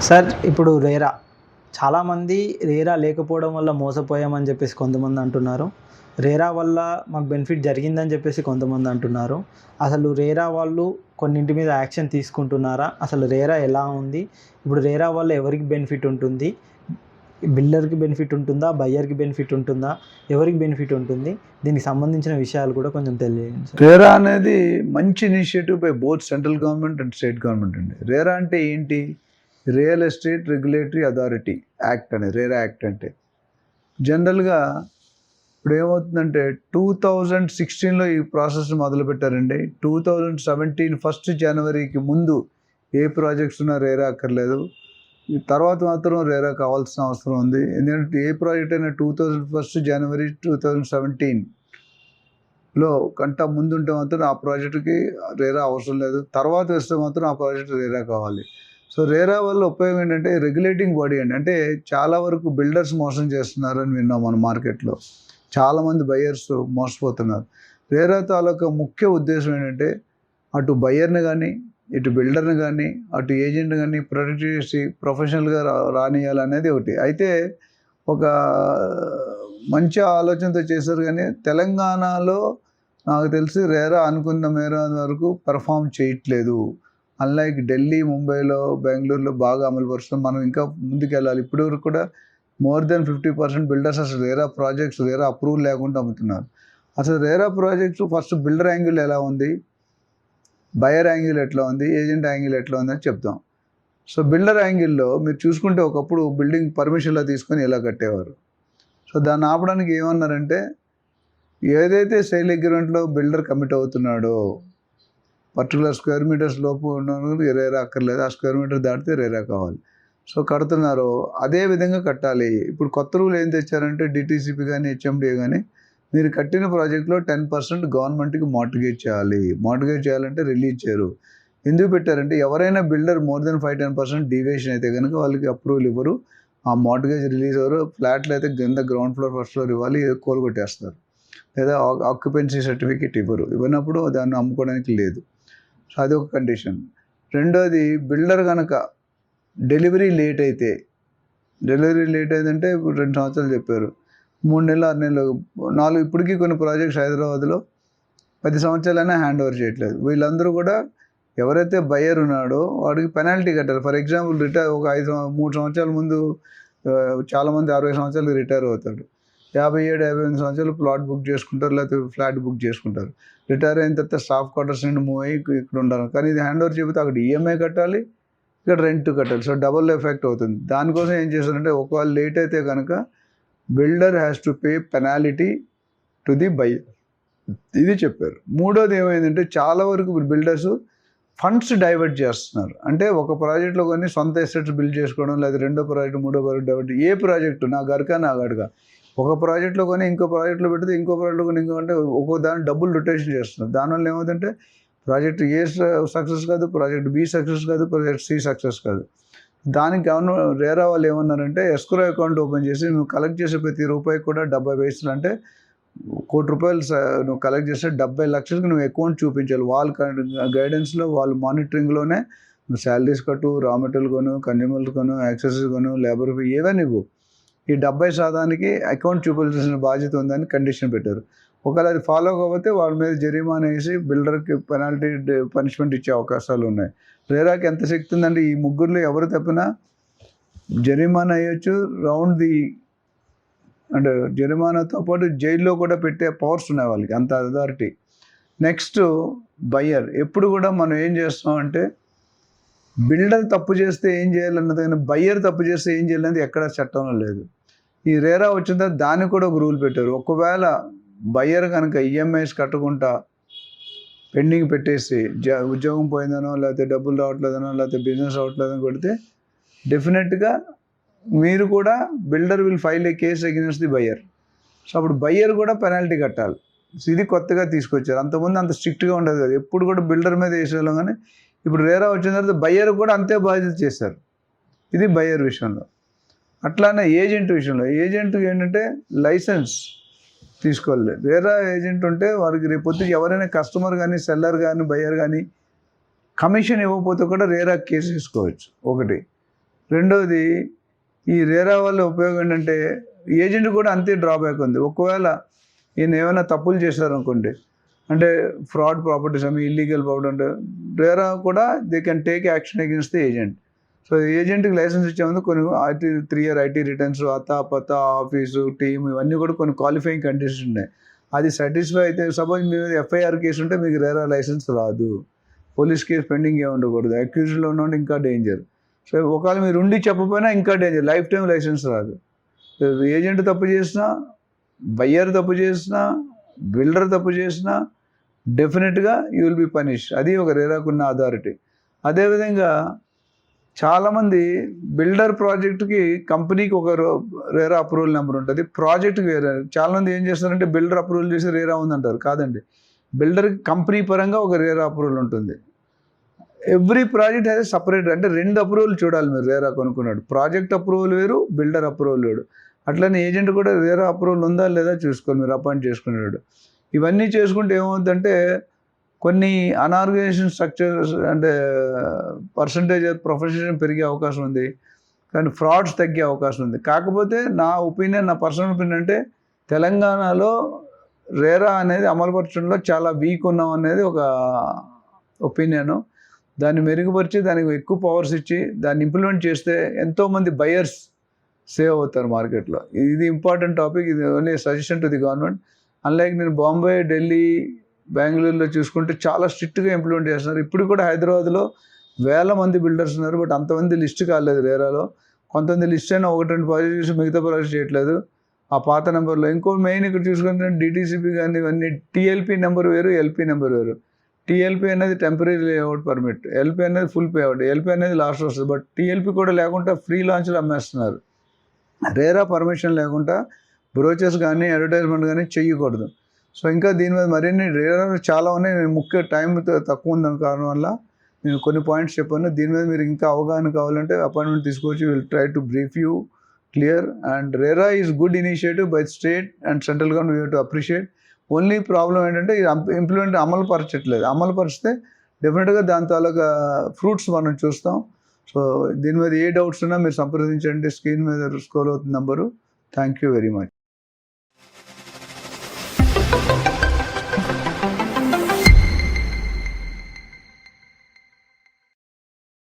Sir ఇప్పుడు చాలామంది రేరా లేకపోవడం వల్ల మోసపోయామని చెప్పేసి కొంతమంది అంటున్నారు. రేరా వల్ల మాకు బెనిఫిట్ జరిగిందని చెప్పేసి కొంతమంది అంటున్నారు. అసలు రేరా వాళ్ళు కొన్నింటి మీద యాక్షన్ తీసుకుంటున్నారా? అసలు రేరా ఎలా ఉంది? ఇప్పుడు రేరా వల్ల ఎవరికి బెనిఫిట్ ఉంటుంది? బిల్డర్‌కి బెనిఫిట్ ఉంటుందా? బయ్యర్‌కి బెనిఫిట్ ఉంటుందా? ఎవరికి బెనిఫిట్ ఉంటుంది? దీనికి సంబంధించిన విషయాలు కూడా కొంచెం తెలియజేయండి సార్. రేరా అనేది మంచి initiative by both central government and state government అండి. రేరా అంటే ఏంటి? Real estate regulatory authority act అని రేరా యాక్ట్ అంటే. జనరల్గా ఇప్పుడు ఏమవుతుందంటే 2016లో ఈ ప్రాసెస్ మొదలుపెట్టారండి. 2017 1 జనవరికి ముందు ఏ ప్రాజెక్ట్స్ ఉన్నా రేరా అక్కర్లేదు. ఈ తర్వాత మాత్రం రేరా కావాల్సిన అవసరం ఉంది. ఎందుకంటే ఏ ప్రాజెక్ట్ అయినా 1 జనవరి 2017లో కంటా ముందుంటే మాత్రం ఆ ప్రాజెక్టుకి రేరా అవసరం లేదు. తర్వాత వస్తే మాత్రం ఆ ప్రాజెక్ట్ రేరా కావాలి. సో రేరా వల్ల ఉపయోగం ఏంటంటే రెగ్యులేటింగ్ బాడీ అండి. అంటే చాలా వరకు బిల్డర్స్ మోసం చేస్తున్నారని విన్నాం మన మార్కెట్లో. చాలామంది బయ్యర్స్ మోసపోతున్నారు. రేరా తాలూకా ముఖ్య ఉద్దేశం ఏంటంటే అటు బయ్యర్ని కానీ, ఇటు బిల్డర్ని కానీ, అటు ఏజెంట్ని కానీ ప్రొటెక్ట్ చేసి ప్రొఫెషనల్గా రానియాలనేది ఒకటి. అయితే ఒక మంచి ఆలోచనతో చేశారు, కానీ తెలంగాణలో నాకు తెలిసి రేరా అనుకున్న మేర వరకు పెర్ఫామ్ చేయట్లేదు. అన్లైక్ ఢిల్లీ, ముంబైలో, బెంగళూరులో బాగా అమలు పరుస్తున్నాం. మనం ఇంకా ముందుకెళ్ళాలి. ఇప్పటివరకు కూడా మోర్ దెన్ 50% బిల్డర్స్ అసలు రేరా ప్రాజెక్ట్స్ రేరా అప్రూవల్ లేకుండా అమ్ముతున్నారు. అసలు RERA projects first builder angle ఎలా ఉంది, బయర్ యాంగిల్ ఎట్లా ఉంది, ఏజెంట్ యాంగిల్ ఎట్లా ఉంది అని చెప్తాం. సో బిల్డర్ యాంగిల్లో మీరు చూసుకుంటే ఒకప్పుడు బిల్డింగ్ పర్మిషన్లో తీసుకొని ఇలా కట్టేవారు. సో దాన్ని ఆపడానికి ఏమన్నారంటే ఏదైతే సేల్ అగ్రిమెంట్లో బిల్డర్ కమిట్ అవుతున్నాడో పర్టికులర్ స్క్వేర్ మీటర్స్ లోపు ఉన్న రేరా అక్కర్లేదు, ఆ స్క్వేర్ మీటర్ దాటితే రేరా కావాలి. సో కడుతున్నారు, అదే విధంగా కట్టాలి. ఇప్పుడు కొత్త రూల్ ఏం తెచ్చారంటే డిటీసీపీ కానీ హెచ్ఎండిఏ కానీ మీరు కట్టిన ప్రాజెక్ట్లో 10% గవర్నమెంట్కి మార్టిగేజ్ చేయాలి. మార్టిగేజ్ చేయాలంటే రిలీజ్ చేయరు. ఎందుకు పెట్టారంటే ఎవరైనా బిల్డర్ మోర్ దెన్ 5-10% డీవియేషన్ అయితే కనుక వాళ్ళకి అప్రూవల్ ఇవ్వరు, ఆ మార్టిగేజ్ రిలీజ్ అవ్వరు. ఫ్లాట్లు అయితే కింద గ్రౌండ్ ఫ్లోర్ ఫస్ట్ ఫ్లోర్ ఇవ్వాలి, కోలుకొట్టేస్తారు. లేదా ఆక్యుపెన్సీ సర్టిఫికేట్ ఇవ్వరు. ఇవ్వనప్పుడు దాన్ని అమ్ముకోవడానికి లేదు. సో అది ఒక కండిషన్. రెండోది బిల్డర్ కనుక డెలివరీ లేట్ అయిందంటే ఇప్పుడు 2 సంవత్సరాలు చెప్పారు, 3 నెలలు 6 నెలలు 4 ఇప్పటికీ కొన్ని ప్రాజెక్ట్స్ హైదరాబాద్లో 10 సంవత్సరాలైనా హ్యాండ్ ఓవర్ చేయట్లేదు. వీళ్ళందరూ కూడా ఎవరైతే బయ్యర్ ఉన్నాడో వాడికి పెనాల్టీ కట్టాలి. ఫర్ ఎగ్జాంపుల్ ఒక 3 సంవత్సరాల ముందు చాలామంది 60 సంవత్సరాలకు రిటైర్ అవుతాడు. 57-58 సంవత్సరాలు ప్లాట్ బుక్ చేసుకుంటారు, లేకపోతే ఫ్లాట్ బుక్ చేసుకుంటారు. రిటైర్ అయిన తర్వాత స్టాఫ్ క్వార్టర్స్ నుండి మూవ్ అయ్యి ఇక్కడ ఉండాలి. కానీ ఇది హ్యాండ్ ఓవర్ చెబితే అక్కడ ఈఎంఐ కట్టాలి, ఇక్కడ రెంట్ కట్టాలి. సో డబుల్ ఎఫెక్ట్ అవుతుంది. దానికోసం ఏం చేస్తారంటే ఒకవేళ లేట్ అయితే కనుక builder has to pay penalty to the buyer, ఇది చెప్పారు. మూడోది ఏమైందంటే చాలా వరకు బిల్డర్స్ ఫండ్స్ డైవర్ట్ చేస్తున్నారు. అంటే ఒక ప్రాజెక్ట్లో కొన్ని సొంత ఎసెట్స్ బిల్డ్ చేసుకోవడం, లేదా రెండో ప్రాజెక్ట్ మూడో ప్రాజెక్ట్ డైవర్ట్. ఏ ప్రాజెక్టు నా గడక నా గడక ఒక ప్రాజెక్ట్లో కొని ఇంకో ప్రాజెక్ట్లో పెడితే ఇంకో ప్రాజెక్ట్లో కొని ఇంకో అంటే ఒక్కో దాన్ని డబ్బులు రొటేషన్ చేస్తున్నారు. దానివల్ల ఏమవుతుందంటే ప్రాజెక్ట్ ఏ సక్సెస్ కాదు, ప్రాజెక్ట్ బి సక్సెస్ కాదు, ప్రాజెక్ట్ సి సక్సెస్ కాదు. దానికి రేరా వాళ్ళు ఏమన్నారంటే ఎస్క్రో అకౌంట్ ఓపెన్ చేసి నువ్వు కలెక్ట్ చేసే ప్రతి రూపాయికి కూడా 70 పైసలు, అంటే ₹1,00,00,000 నువ్వు కలెక్ట్ చేస్తే 70 లక్షలకి నువ్వు అకౌంట్ చూపించాలి. వాళ్ళ గైడెన్స్లో వాళ్ళ మానిటరింగ్లోనే నువ్వు శాలరీస్ కట్టు, రా మెటీరియల్ కొను, కన్జ్యూమర్స్ కొను, యాక్సెసరీస్ కొను, లేబర్ ఫీ ఏవైనా ఇవ్వు. ఈ 70% అకౌంట్ చూపించాల్సిన బాధ్యత ఉందని కండిషన్ పెట్టారు. ఒకవేళ అది ఫాలో అవ్వకపోతే వాళ్ళ మీద జరిమానా వేసి బిల్డర్కి పెనాల్టీ పనిష్మెంట్ ఇచ్చే అవకాశాలు ఉన్నాయి. రేరాకి ఎంత శక్తి ఉందంటే ఈ ముగ్గురులో ఎవరు తప్పినా జరిమానా వేయచ్చు, అంటే జరిమానాతో పాటు జైల్లో కూడా పెట్టే పవర్స్ ఉన్నాయి వాళ్ళకి, అంత అథారిటీ. Next buyer. ఎప్పుడు కూడా మనం ఏం చేస్తామంటే బిల్డర్ తప్పు చేస్తే ఏం చేయాలన్నది, కానీ బయ్యర్ తప్పు చేస్తే ఏం చేయాలన్నది ఎక్కడ చట్టంలో లేదు. ఈ రేరా వచ్చిన తర్వాత దానికి కూడా ఒక రూల్ పెట్టారు. ఒకవేళ బయ్యర్ కనుక ఈఎంఐస్ కట్టకుండా పెండింగ్ పెట్టేసి ఉద్యోగం పోయిందనో, లేకపోతే డబ్బులు రావట్లేదనో, లేకపోతే బిజినెస్ రావట్లేదని కొడితే డెఫినెట్గా మీరు కూడా builder will file A case against the buyer. So అప్పుడు బయ్యర్ కూడా పెనాల్టీ కట్టాలి. సో ఇది కొత్తగా తీసుకొచ్చారు. అంతకుముందు అంత స్ట్రిక్ట్గా ఉండదు కదా, ఎప్పుడు కూడా బిల్డర్ మీద వేసేవాళ్ళం. కానీ ఇప్పుడు రేరా వచ్చిన తర్వాత బయ్యర్ కూడా అంతే బాధ్యత చేశారు. ఇది బయ్యర్ విషయంలో. అట్లానే ఏజెంట్ విషయంలో, ఏజెంట్ ఏంటంటే లైసెన్స్ తీసుకోవాలి. రేరా ఏజెంట్ ఉంటే వారికి రేపొద్దు ఎవరైనా కస్టమర్ కానీ, సెల్లర్ కానీ, బయ్యర్ కానీ కమిషన్ ఇవ్వకపోతే కూడా రేరా కేసు తీసుకోవచ్చు. ఒకటి. రెండవది ఈ రేరా వల్ల ఉపయోగం ఏంటంటే ఏజెంట్ కూడా అంతే డ్రాబ్యాక్ ఉంది. ఒకవేళ ఈయన ఏమైనా తప్పులు చేశారనుకోండి, అంటే ఫ్రాడ్ ప్రాపర్టీస్ అమ్మి ఇల్లీగల్ ప్రాపర్టీ అంటే రేరా కూడా they can take action against the agent. So ఏజెంట్కి లైసెన్స్ ఇచ్చే ముందు కొన్ని 3 ఇయర్ ఐటీ రిటర్న్స్, అతా ఆఫీసు టీమ్ ఇవన్నీ కూడా కొన్ని క్వాలిఫైయింగ్ కండిషన్స్ ఉన్నాయి. అది సాటిస్ఫై అయితే సపోజ్ మీ మీద ఎఫ్ఐఆర్ కేసు ఉంటే మీకు రేరా లైసెన్స్ రాదు. పోలీస్ కేసు పెండింగ్ ఏమి ఉండకూడదు. అక్యూజ్డ్లో ఉన్నవాడు ఇంకా డేంజర్. సో ఒకవేళ మీరు ఉండి చెప్పకపోయినా ఇంకా డేంజర్, లైఫ్ టైం లైసెన్స్ రాదు. ఏజెంట్ తప్పు చేసినా, బయ్యర్ తప్పు చేసినా, బిల్డర్ తప్పు చేసినా డెఫినెట్గా యూ విల్ బి పనిష్. అది ఒక రేరాకున్న అథారిటీ. అదేవిధంగా చాలామంది బిల్డర్ ప్రాజెక్టుకి కంపెనీకి ఒక రేరా అప్రూవల్ నెంబర్ ఉంటుంది, ప్రాజెక్ట్కి వేరే. చాలామంది ఏం చేస్తారంటే బిల్డర్ అప్రూవల్ చేసి రేరా ఉందంటారు. కాదండి, బిల్డర్కి కంపెనీ పరంగా ఒక రేరా అప్రూవల్ ఉంటుంది. ఎవ్రీ ప్రాజెక్ట్ హ్యాస్ సపరేట్, అంటే 2 అప్రూవల్ చూడాలి మీరు రేరా కొనుక్కున్నాడు. ప్రాజెక్ట్ అప్రూవల్ వేరు, బిల్డర్ అప్రూవల్ వేరు. అట్లనే ఏజెంట్ కూడా రేరా అప్రూవల్ ఉందా లేదా చూసుకోవాలి మీరు అపాయింట్ చేసుకునేవాడు. ఇవన్నీ చేసుకుంటే ఏమవుతుందంటే కొన్ని అనార్గనైజేషన్ స్ట్రక్చర్స్ అంటే పర్సంటేజ్ ప్రొఫెషనల్ పెరిగే అవకాశం ఉంది, కానీ ఫ్రాడ్స్ తగ్గే అవకాశం ఉంది. కాకపోతే నా ఒపీనియన్, నా పర్సనల్ ఒపీనియన్ అంటే తెలంగాణలో రేరా అనేది అమలుపరచడంలో చాలా వీక్ ఉన్నాం అనేది ఒక ఒపీనియను. దాన్ని మెరుగుపరిచి దానికి ఎక్కువ పవర్స్ ఇచ్చి దాన్ని ఇంప్లిమెంట్ చేస్తే ఎంతోమంది బయర్స్ సేవ్ అవుతారు మార్కెట్లో. ఇది ఇంపార్టెంట్ టాపిక్. ఇది only suggestion to the government. Unlike నేను బాంబే, ఢిల్లీ, బెంగళూరులో చూసుకుంటే చాలా స్ట్రిక్ట్గా ఇంప్లిమెంట్ చేస్తున్నారు. ఇప్పుడు కూడా హైదరాబాద్లో వేల మంది బిల్డర్స్ ఉన్నారు, బట్ అంతమంది లిస్ట్ కాలేదు రేరాలో. కొంతమంది లిస్ట్ అయినా 1-2 ప్రాజెక్ట్ చేసి మిగతా ప్రాజెక్ట్ చేయట్లేదు ఆ పాత నెంబర్లో. ఇంకో మెయిన్ ఇక్కడ చూసుకుంటే డిటీసీపీ కానీ ఇవన్నీ టీఎల్పీ నెంబర్ వేరు, ఎల్పీ నెంబర్ వేరు. టీఎల్పీ అనేది టెంపరీ లేఅవుట్ పర్మిట్, ఎల్పీ అనేది ఫుల్ పేఅవుట్, ఎల్పీ అనేది లాస్ట్ వస్తుంది. బట్ టీఎల్పీ కూడా లేకుండా ఫ్రీ లాంచ్లు అమ్మేస్తున్నారు. రేరా పర్మిషన్ లేకుండా బ్రోచర్స్ కానీ అడ్వర్టైజ్మెంట్ కానీ చేయకూడదు. సో ఇంకా దీని మీద మరిన్ని రేరా చాలా ఉన్నాయి. నేను ముఖ్య టైం తక్కువ ఉందని కారణం వల్ల నేను కొన్ని పాయింట్స్ చెప్పాను. దీని మీద మీరు ఇంకా అవగాహన కావాలంటే అపాయింట్మెంట్ తీసుకోవచ్చు. Will try to brief you clear. And RERA is good initiative by state and central government. We have to appreciate. Only problem ఏంటంటే ఇది ఇంప్లిమెంట్ అమలు పరచట్లేదు. అమలు పరిస్తే డెఫినెట్గా దాని తాలూకా ఫ్రూట్స్ మనం చూస్తాం. సో దీని మీద ఏ డౌట్స్ ఉన్నా మీరు సంప్రదించండి. స్క్రీన్ మీద స్క్రోల్ అవుతున్న number. Thank you very much.